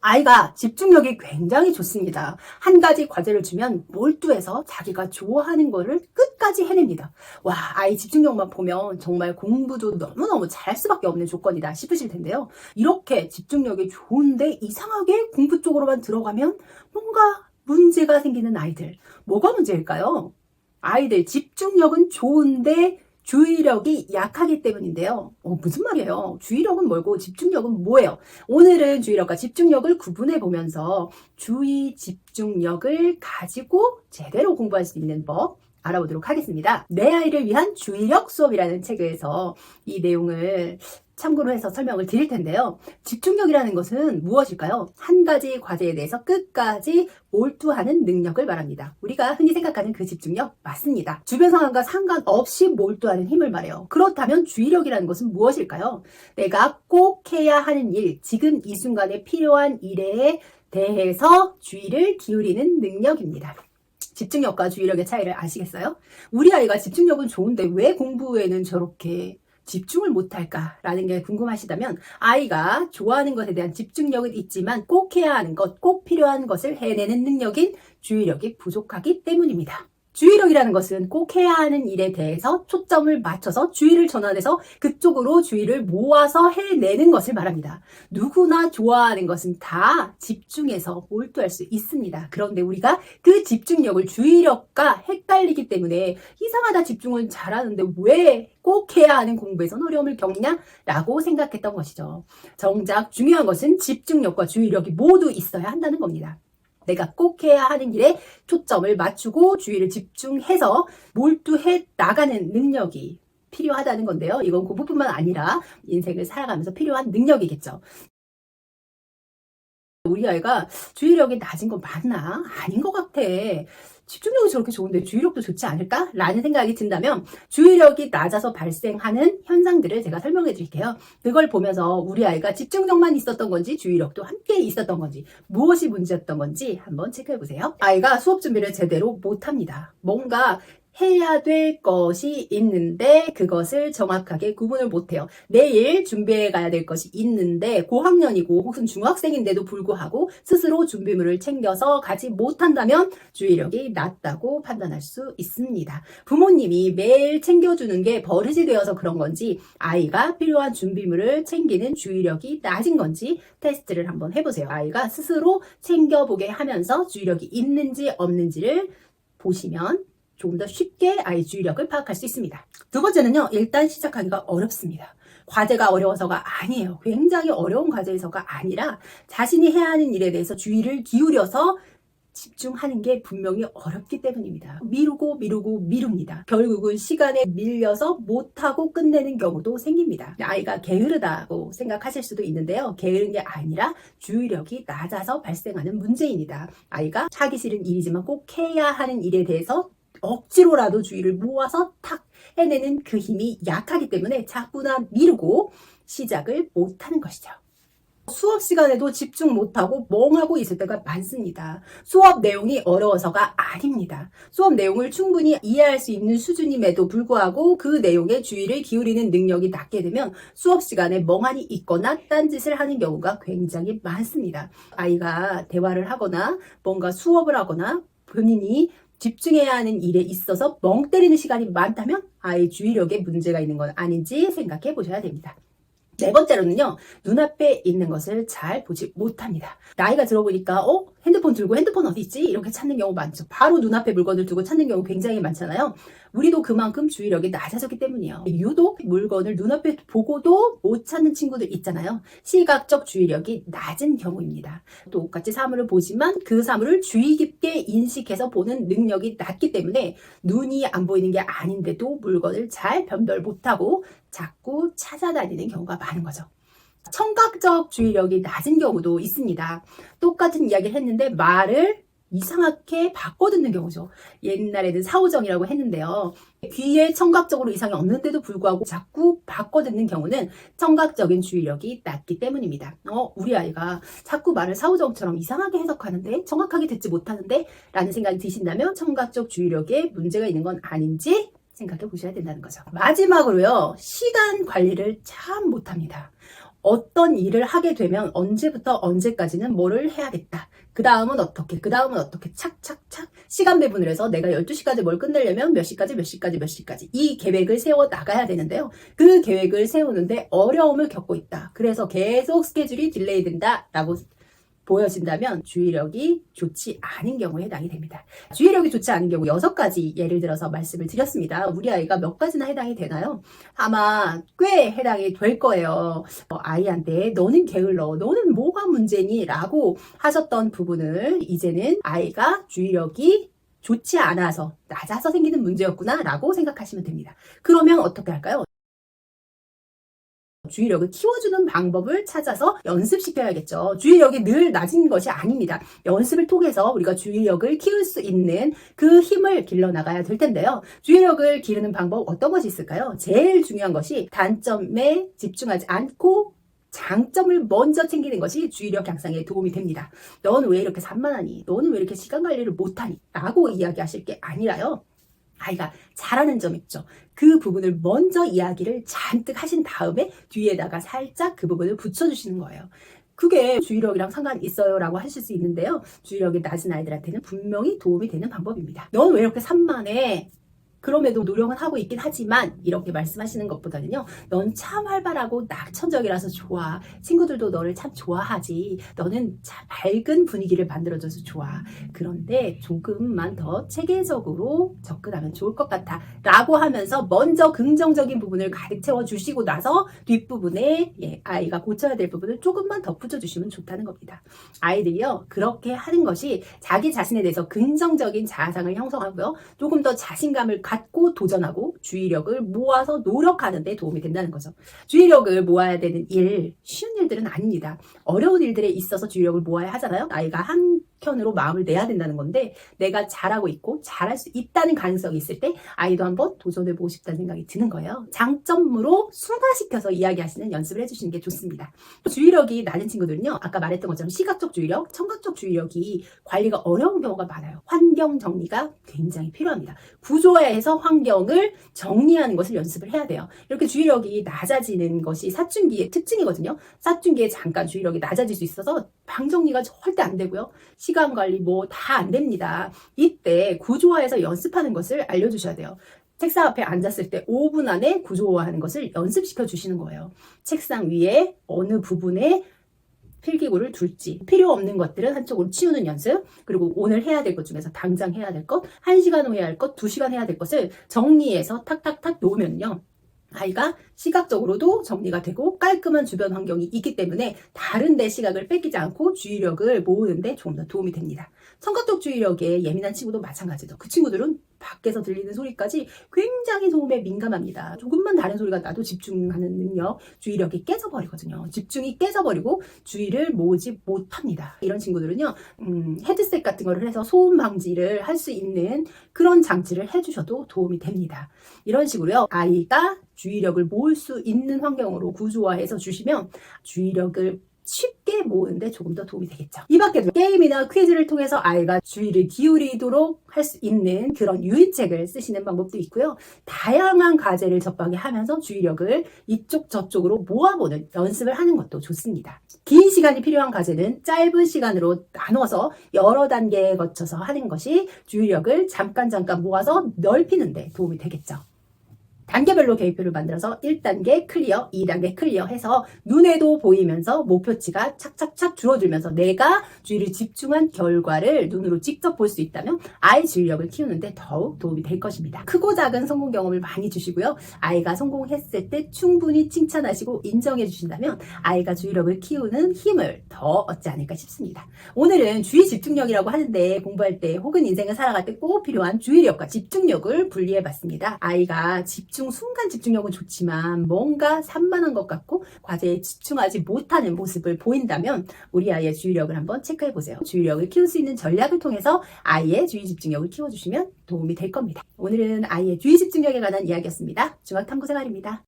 아이가 집중력이 굉장히 좋습니다. 한 가지 과제를 주면 몰두해서 자기가 좋아하는 거를 끝까지 해냅니다. 와, 아이 집중력만 보면 정말 공부도 너무너무 잘할 수밖에 없는 조건이다 싶으실 텐데요. 이렇게 집중력이 좋은데 이상하게 공부 쪽으로만 들어가면 뭔가 문제가 생기는 아이들. 뭐가 문제일까요? 아이들 집중력은 좋은데 주의력이 약하기 때문인데요. 무슨 말이에요? 주의력은 뭐고 집중력은 뭐예요? 오늘은 주의력과 집중력을 구분해 보면서 주의, 집중력을 가지고 제대로 공부할 수 있는 법 알아보도록 하겠습니다. 내 아이를 위한 주의력 수업이라는 책에서 이 내용을 참고로 해서 설명을 드릴 텐데요. 집중력이라는 것은 무엇일까요? 한 가지 과제에 대해서 끝까지 몰두하는 능력을 말합니다. 우리가 흔히 생각하는 그 집중력 맞습니다. 주변 상황과 상관없이 몰두하는 힘을 말해요. 그렇다면 주의력이라는 것은 무엇일까요? 내가 꼭 해야 하는 일, 지금 이 순간에 필요한 일에 대해서 주의를 기울이는 능력입니다. 집중력과 주의력의 차이를 아시겠어요? 우리 아이가 집중력은 좋은데 왜 공부에는 저렇게 집중을 못할까라는 게 궁금하시다면 아이가 좋아하는 것에 대한 집중력은 있지만 꼭 해야 하는 것, 꼭 필요한 것을 해내는 능력인 주의력이 부족하기 때문입니다. 주의력이라는 것은 꼭 해야 하는 일에 대해서 초점을 맞춰서 주의를 전환해서 그쪽으로 주의를 모아서 해내는 것을 말합니다. 누구나 좋아하는 것은 다 집중해서 몰두할 수 있습니다. 그런데 우리가 그 집중력을 주의력과 헷갈리기 때문에 이상하다 집중은 잘하는데 왜 꼭 해야 하는 공부에선 어려움을 겪냐라고 생각했던 것이죠. 정작 중요한 것은 집중력과 주의력이 모두 있어야 한다는 겁니다. 내가 꼭 해야 하는 일에 초점을 맞추고 주의를 집중해서 몰두해 나가는 능력이 필요하다는 건데요. 이건 공부뿐만 아니라 인생을 살아가면서 필요한 능력이겠죠. 우리 아이가 주의력이 낮은 건 맞나? 아닌 것 같아. 집중력이 저렇게 좋은데 주의력도 좋지 않을까? 라는 생각이 든다면 주의력이 낮아서 발생하는 현상들을 제가 설명해 드릴게요. 그걸 보면서 우리 아이가 집중력만 있었던 건지 주의력도 함께 있었던 건지 무엇이 문제였던 건지 한번 체크해 보세요. 아이가 수업 준비를 제대로 못합니다. 뭔가 해야 될 것이 있는데 그것을 정확하게 구분을 못해요. 내일 준비해 가야 될 것이 있는데 고학년이고 혹은 중학생인데도 불구하고 스스로 준비물을 챙겨서 가지 못한다면 주의력이 낮다고 판단할 수 있습니다. 부모님이 매일 챙겨주는 게 버릇이 되어서 그런 건지 아이가 필요한 준비물을 챙기는 주의력이 낮은 건지 테스트를 한번 해보세요. 아이가 스스로 챙겨보게 하면서 주의력이 있는지 없는지를 보시면 조금 더 쉽게 아이 주의력을 파악할 수 있습니다. 두 번째는요, 일단 시작하기가 어렵습니다. 과제가 어려워서가 아니에요. 굉장히 어려운 과제에서가 아니라 자신이 해야 하는 일에 대해서 주의를 기울여서 집중하는 게 분명히 어렵기 때문입니다. 미룹니다. 결국은 시간에 밀려서 못하고 끝내는 경우도 생깁니다. 아이가 게으르다고 생각하실 수도 있는데요. 게으른 게 아니라 주의력이 낮아서 발생하는 문제입니다. 아이가 하기 싫은 일이지만 꼭 해야 하는 일에 대해서 억지로라도 주의를 모아서 탁 해내는 그 힘이 약하기 때문에 자꾸나 미루고 시작을 못하는 것이죠. 수업 시간에도 집중 못하고 멍하고 있을 때가 많습니다. 수업 내용이 어려워서가 아닙니다. 수업 내용을 충분히 이해할 수 있는 수준임에도 불구하고 그 내용에 주의를 기울이는 능력이 낮게 되면 수업 시간에 멍하니 있거나 딴짓을 하는 경우가 굉장히 많습니다. 아이가 대화를 하거나 뭔가 수업을 하거나 본인이 집중해야 하는 일에 있어서 멍 때리는 시간이 많다면 아이의 주의력에 문제가 있는 건 아닌지 생각해 보셔야 됩니다. 네 번째로는요, 눈앞에 있는 것을 잘 보지 못합니다. 나이가 들어보니까 핸드폰 들고 핸드폰 어디 있지? 이렇게 찾는 경우 많죠. 바로 눈앞에 물건을 두고 찾는 경우 굉장히 많잖아요. 우리도 그만큼 주의력이 낮아졌기 때문이에요. 유독 물건을 눈앞에 보고도 못 찾는 친구들 있잖아요. 시각적 주의력이 낮은 경우입니다. 똑같이 사물을 보지만 그 사물을 주의 깊게 인식해서 보는 능력이 낮기 때문에 눈이 안 보이는 게 아닌데도 물건을 잘 변별 못하고 자꾸 찾아다니는 경우가 많은 거죠. 청각적 주의력이 낮은 경우도 있습니다. 똑같은 이야기를 했는데 말을 이상하게 바꿔 듣는 경우죠. 옛날에는 사오정이라고 했는데요. 귀에 청각적으로 이상이 없는데도 불구하고 자꾸 바꿔 듣는 경우는 청각적인 주의력이 낮기 때문입니다. 우리 아이가 자꾸 말을 사오정처럼 이상하게 해석하는데 정확하게 듣지 못하는데 라는 생각이 드신다면 청각적 주의력에 문제가 있는 건 아닌지 생각해 보셔야 된다는 거죠. 마지막으로요, 시간 관리를 참 못합니다. 어떤 일을 하게 되면 언제부터 언제까지는 뭐를 해야겠다. 그 다음은 어떻게, 그 다음은 어떻게, 착착착 시간 배분을 해서 내가 12시까지 뭘 끝내려면 몇 시까지, 몇 시까지, 몇 시까지 이 계획을 세워 나가야 되는데요. 그 계획을 세우는데 어려움을 겪고 있다. 그래서 계속 스케줄이 딜레이 된다라고 보여진다면 주의력이 좋지 않은 경우에 해당이 됩니다. 주의력이 좋지 않은 경우 6가지 예를 들어서 말씀을 드렸습니다. 우리 아이가 몇 가지나 해당이 되나요? 아마 꽤 해당이 될 거예요. 아이한테 너는 게을러, 너는 뭐가 문제니? 라고 하셨던 부분을 이제는 아이가 주의력이 좋지 않아서 낮아서 생기는 문제였구나 라고 생각하시면 됩니다. 그러면 어떻게 할까요? 주의력을 키워주는 방법을 찾아서 연습시켜야겠죠. 주의력이 늘 낮은 것이 아닙니다. 연습을 통해서 우리가 주의력을 키울 수 있는 그 힘을 길러나가야 될 텐데요. 주의력을 기르는 방법 어떤 것이 있을까요? 제일 중요한 것이 단점에 집중하지 않고 장점을 먼저 챙기는 것이 주의력 향상에 도움이 됩니다. 너는 왜 이렇게 산만하니? 너는 왜 이렇게 시간 관리를 못하니? 라고 이야기하실 게 아니라요. 아이가 잘하는 점 있죠. 그 부분을 먼저 이야기를 잔뜩 하신 다음에 뒤에다가 살짝 그 부분을 붙여주시는 거예요. 그게 주의력이랑 상관이 있어요 라고 하실 수 있는데요. 주의력이 낮은 아이들한테는 분명히 도움이 되는 방법입니다. 넌 왜 이렇게 산만해? 그럼에도 노력은 하고 있긴 하지만 이렇게 말씀하시는 것보다는요. 넌 참 활발하고 낙천적이라서 좋아. 친구들도 너를 참 좋아하지. 너는 참 밝은 분위기를 만들어줘서 좋아. 그런데 조금만 더 체계적으로 접근하면 좋을 것 같아. 라고 하면서 먼저 긍정적인 부분을 가득 채워주시고 나서 뒷부분에 아이가 고쳐야 될 부분을 조금만 덧붙여주시면 좋다는 겁니다. 아이들이요. 그렇게 하는 것이 자기 자신에 대해서 긍정적인 자아상을 형성하고요. 조금 더 자신감을 갖고 도전하고 주의력을 모아서 노력하는 데 도움이 된다는 거죠. 주의력을 모아야 되는 일, 쉬운 일들은 아닙니다. 어려운 일들에 있어서 주의력을 모아야 하잖아요. 아이가 한켠으로 마음을 내야 된다는 건데 내가 잘하고 있고 잘할 수 있다는 가능성이 있을 때 아이도 한번 도전해보고 싶다는 생각이 드는 거예요. 장점으로 순화시켜서 이야기하시는 연습을 해주시는 게 좋습니다. 주의력이 낮은 친구들은요. 아까 말했던 것처럼 시각적 주의력, 청각적 주의력이 관리가 어려운 경우가 많아요. 환경 정리가 굉장히 필요합니다. 구조화해서 환경을 정리하는 것을 연습을 해야 돼요. 이렇게 주의력이 낮아지는 것이 사춘기의 특징이거든요. 사춘기에 잠깐 주의력이 낮아질 수 있어서 방 정리가 절대 안 되고요. 시간 관리 뭐 다 안 됩니다. 이때 구조화해서 연습하는 것을 알려주셔야 돼요. 책상 앞에 앉았을 때 5분 안에 구조화하는 것을 연습시켜 주시는 거예요. 책상 위에 어느 부분에 필기구를 둘지, 필요 없는 것들은 한쪽으로 치우는 연습, 그리고 오늘 해야 될 것 중에서 당장 해야 될 것, 1시간 후 해야 할 것, 2시간 해야 될 것을 정리해서 탁탁탁 놓으면요. 아이가 시각적으로도 정리가 되고 깔끔한 주변 환경이 있기 때문에 다른 데 시각을 뺏기지 않고 주의력을 모으는데 조금 더 도움이 됩니다. 청각적 주의력에 예민한 친구도 마찬가지죠. 그 친구들은 밖에서 들리는 소리까지 굉장히 소음에 민감합니다. 조금만 다른 소리가 나도 집중하는 능력, 주의력이 깨져버리거든요. 집중이 깨져버리고 주의를 모으지 못합니다. 이런 친구들은요, 헤드셋 같은 거를 해서 소음 방지를 할 수 있는 그런 장치를 해주셔도 도움이 됩니다. 이런 식으로요, 아이가 주의력을 모을 수 있는 환경으로 구조화해서 주시면 주의력을 쉽게 모으는데 조금 더 도움이 되겠죠. 이 밖에도 게임이나 퀴즈를 통해서 아이가 주의를 기울이도록 할 수 있는 그런 유인책을 쓰시는 방법도 있고요. 다양한 과제를 접하게 하면서 주의력을 이쪽 저쪽으로 모아보는 연습을 하는 것도 좋습니다. 긴 시간이 필요한 과제는 짧은 시간으로 나눠서 여러 단계에 거쳐서 하는 것이 주의력을 잠깐 모아서 넓히는 데 도움이 되겠죠. 단계별로 계획표를 만들어서 1단계 클리어, 2단계 클리어 해서 눈에도 보이면서 목표치가 착착착 줄어들면서 내가 주의를 집중한 결과를 눈으로 직접 볼 수 있다면 아이 주의력을 키우는데 더욱 도움이 될 것입니다. 크고 작은 성공 경험을 많이 주시고요. 아이가 성공했을 때 충분히 칭찬하시고 인정해 주신다면 아이가 주의력을 키우는 힘을 더 얻지 않을까 싶습니다. 오늘은 주의 집중력이라고 하는데 공부할 때 혹은 인생을 살아갈 때 꼭 필요한 주의력과 집중력을 분리해 봤습니다. 아이가 순간 집중력은 좋지만 뭔가 산만한 것 같고 과제에 집중하지 못하는 모습을 보인다면 우리 아이의 주의력을 한번 체크해 보세요. 주의력을 키울 수 있는 전략을 통해서 아이의 주의 집중력을 키워주시면 도움이 될 겁니다. 오늘은 아이의 주의 집중력에 관한 이야기였습니다. 중학탐구생활입니다.